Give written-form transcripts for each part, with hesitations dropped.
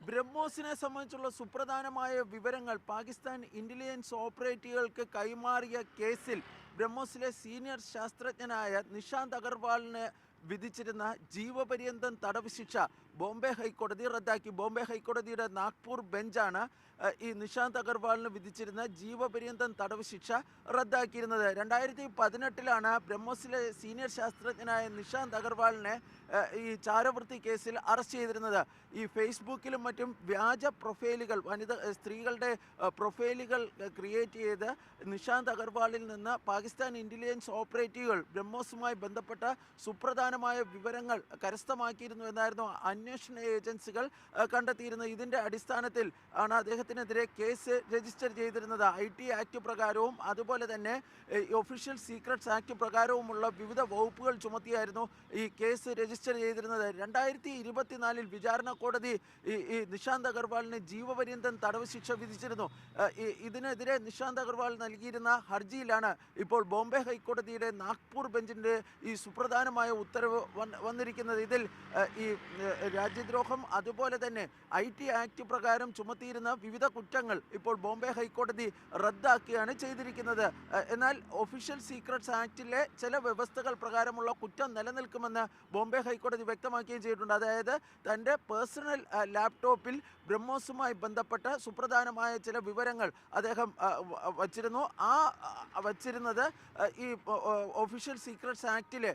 ബ്രഹ്മോസിനെ സംബന്ധിച്ചുള്ള സുപ്രധാനമായ വിവരങ്ങൾ പാകിസ്ഥാൻ ഇന്റലിജൻസ് ഓപ്പറേറ്റീവുകൾക്ക് കൈമാറിയ കേസിൽ ബ്രഹ്മോസിലെ സീനിയർ ശാസ്ത്രജ്ഞനായ നിഷാന്ത് അഗർവാളിന് വിധിച്ചിരുന്ന ജീവപര്യന്തം തടവ് ശിക്ഷ ബോംബെ ഹൈക്കോടതി റദ്ദാക്കി. ബോംബെ ഹൈക്കോടതിയുടെ നാഗ്പൂർ ബെഞ്ചാണ് ഈ നിഷാന്ത് അഗർവാളിന് വിധിച്ചിരുന്ന ജീവപര്യന്തം തടവ് ശിക്ഷ റദ്ദാക്കിയിരുന്നത്. 2018 ബ്രഹ്മോസിലെ സീനിയർ ശാസ്ത്രജ്ഞനായ നിഷാന്ത് അഗർവാളിനെ ഈ ചാരവൃത്തി കേസിൽ അറസ്റ്റ് ചെയ്തിരുന്നത്. ഈ ഫേസ്ബുക്കിലും മറ്റും വ്യാജ പ്രൊഫൈലുകൾ, സ്ത്രീകളുടെ പ്രൊഫൈലുകൾ ക്രിയേറ്റ് ചെയ്ത് നിഷാന്ത് അഗർവാളിൽ നിന്ന് പാകിസ്ഥാൻ ഇന്റലിജൻസ് ഓപ്പറേറ്റീവുകൾ ബ്രഹ്മോസുമായി ബന്ധപ്പെട്ട സുപ്രധാനമായ വിവരങ്ങൾ കരസ്ഥമാക്കിയിരുന്നു എന്നായിരുന്നു അന്വേഷണ ഏജൻസികൾ കണ്ടെത്തിയിരുന്നത്. ഇതിൻ്റെ അടിസ്ഥാനത്തിൽ ആണ് അദ്ദേഹത്തിനെതിരെ കേസ് രജിസ്റ്റർ ചെയ്തിരുന്നത്. IT ആക്ട് പ്രകാരവും അതുപോലെ തന്നെ ഒഫീഷ്യൽ സീക്രട്സ് ആക്ട് പ്രകാരവുമുള്ള വിവിധ വകുപ്പുകൾ ചുമത്തിയായിരുന്നു ഈ കേസ് രജിസ്റ്റർ ചെയ്തിരുന്നത്. 2024 വിചാരണ കോടതി ഈ നിഷാന്ത് അഗർവാളിന് ജീവപര്യന്തം തടവ് ശിക്ഷ വിധിച്ചിരുന്നു. ഇതിനെതിരെ നിഷാന്ത് അഗർവാൾ നൽകിയിരുന്ന ഹർജിയിലാണ് ഇപ്പോൾ ബോംബെ ഹൈക്കോടതിയുടെ നാഗ്പൂർ ബെഞ്ചിൻ്റെ ഈ സുപ്രധാനമായ ഉത്തരവ് വന്നിരിക്കുന്നത്. ഇതിൽ ഈ രാജ്യദ്രോഹം അതുപോലെ തന്നെ IT ആക്ട് പ്രകാരം ചുമത്തിയിരുന്ന വിവിധ കുറ്റങ്ങൾ ഇപ്പോൾ ബോംബെ ഹൈക്കോടതി റദ്ദാക്കുകയാണ് ചെയ്തിരിക്കുന്നത്. എന്നാൽ ഒഫീഷ്യൽ സീക്രട്സ് ആക്ടിലെ ചില വ്യവസ്ഥകൾ പ്രകാരമുള്ള കുറ്റം നിലനിൽക്കുമെന്ന് ബോംബെ ഹൈക്കോടതി വ്യക്തമാക്കുകയും ചെയ്തിട്ടുണ്ട്. അതായത് തൻ്റെ പേഴ്സണൽ ലാപ്ടോപ്പിൽ ബ്രഹ്മോസുമായി ബന്ധപ്പെട്ട സുപ്രധാനമായ ചില വിവരങ്ങൾ അദ്ദേഹം വച്ചിരുന്നു. വച്ചിരുന്നത് ഈ ഒഫീഷ്യൽ സീക്രട്സ് ആക്ടിലെ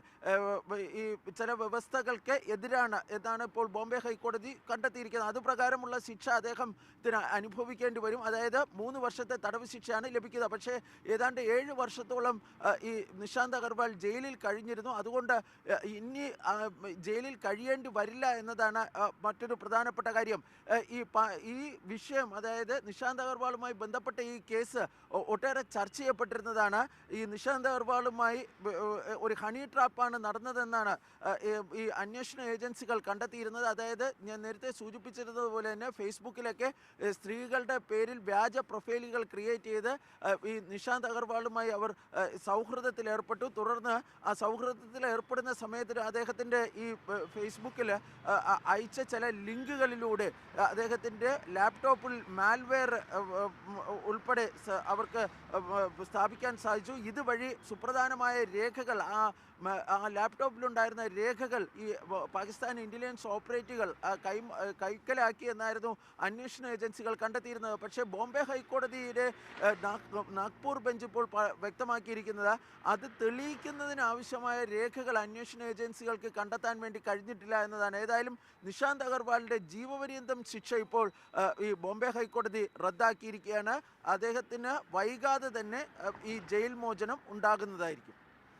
ഈ ചില വ്യവസ്ഥകൾക്ക് എതിരാണ് എന്നാണ് ഇപ്പോൾ ബോംബെ ഹൈക്കോടതി കണ്ടെത്തിയിരിക്കുന്നത്. അതുപ്രകാരമുള്ള ശിക്ഷ അദ്ദേഹത്തിന് അനുഭവിക്കേണ്ടി വരും. അതായത് 3 വർഷത്തെ തടവ് ശിക്ഷയാണ് ലഭിക്കുന്നത്. പക്ഷേ ഏതാണ്ട് 7 വർഷത്തോളം ഈ നിഷാന്ത് അഗർവാൾ ജയിലിൽ കഴിഞ്ഞിരുന്നു. അതുകൊണ്ട് ഇനി ജയിലിൽ കഴിയേണ്ടി വരില്ല എന്നതാണ് മറ്റൊരു പ്രധാനപ്പെട്ട കാര്യം. ഈ വിഷയം, അതായത് നിഷാന്ത് അഗർവാളുമായി ബന്ധപ്പെട്ട ഈ കേസ് ഒട്ടേറെ ചർച്ച ചെയ്യപ്പെട്ടിരുന്നതാണ്. ഈ നിഷാന്ത് അഗർവാളുമായി ഒരു ഹണി ട്രാപ്പാണ് നടന്നതെന്നാണ് ഈ അന്വേഷണ ഏജൻസികൾ കണ്ടെത്തിയിരുന്നത്. അതായത് ഞാൻ നേരത്തെ സൂചിപ്പിച്ചിരുന്നതുപോലെ തന്നെ ഫേസ്ബുക്കിലൊക്കെ സ്ത്രീകളുടെ പേരിൽ വ്യാജ പ്രൊഫൈലുകൾ ക്രിയേറ്റ് ചെയ്ത് ഈ നിഷാന്ത് അഗർവാളുമായി അവർ സൗഹൃദത്തിൽ ഏർപ്പെട്ടു. തുടർന്ന് ആ സൗഹൃദത്തിൽ ഏർപ്പെടുന്ന സമയത്ത് അദ്ദേഹത്തിൻ്റെ ഈ ഫേസ്ബുക്കിൽ അയച്ച ചില ലിങ്കുകളിലൂടെ അദ്ദേഹത്തിൻ്റെ ലാപ്ടോപ്പിൽ മാൽവെയർ ഉൾപ്പെടെ അവർക്ക് സ്ഥാപിക്കാൻ സാധിച്ചു. ഇതുവഴി സുപ്രധാനമായ രേഖകൾ, ആ ലാപ്ടോപ്പിലുണ്ടായിരുന്ന രേഖകൾ ഈ പാകിസ്ഥാൻ ഇന്റലിജൻസ് ഓപ്പറേറ്റീവുകൾ കൈക്കലാക്കി എന്നായിരുന്നു അന്വേഷണ ഏജൻസികൾ കണ്ടെത്തിയിരുന്നത്. പക്ഷേ ബോംബെ ഹൈക്കോടതിയുടെ നാഗ്പൂർ ബെഞ്ച് ഇപ്പോൾ വ്യക്തമാക്കിയിരിക്കുന്നത് അത് തെളിയിക്കുന്നതിനാവശ്യമായ രേഖകൾ അന്വേഷണ ഏജൻസികൾക്ക് കണ്ടെത്താൻ വേണ്ടി കഴിഞ്ഞിട്ടില്ല എന്നതാണ്. ഏതായാലും നിഷാന്ത് അഗർവാളിൻ്റെ ജീവപര്യന്തം ശിക്ഷ ഇപ്പോൾ ഈ ബോംബെ ഹൈക്കോടതി റദ്ദാക്കിയിരിക്കുകയാണ്. അദ്ദേഹത്തിന് വൈകാതെ തന്നെ ഈ ജയിൽ മോചനം ഉണ്ടാകുന്നതായിരിക്കും.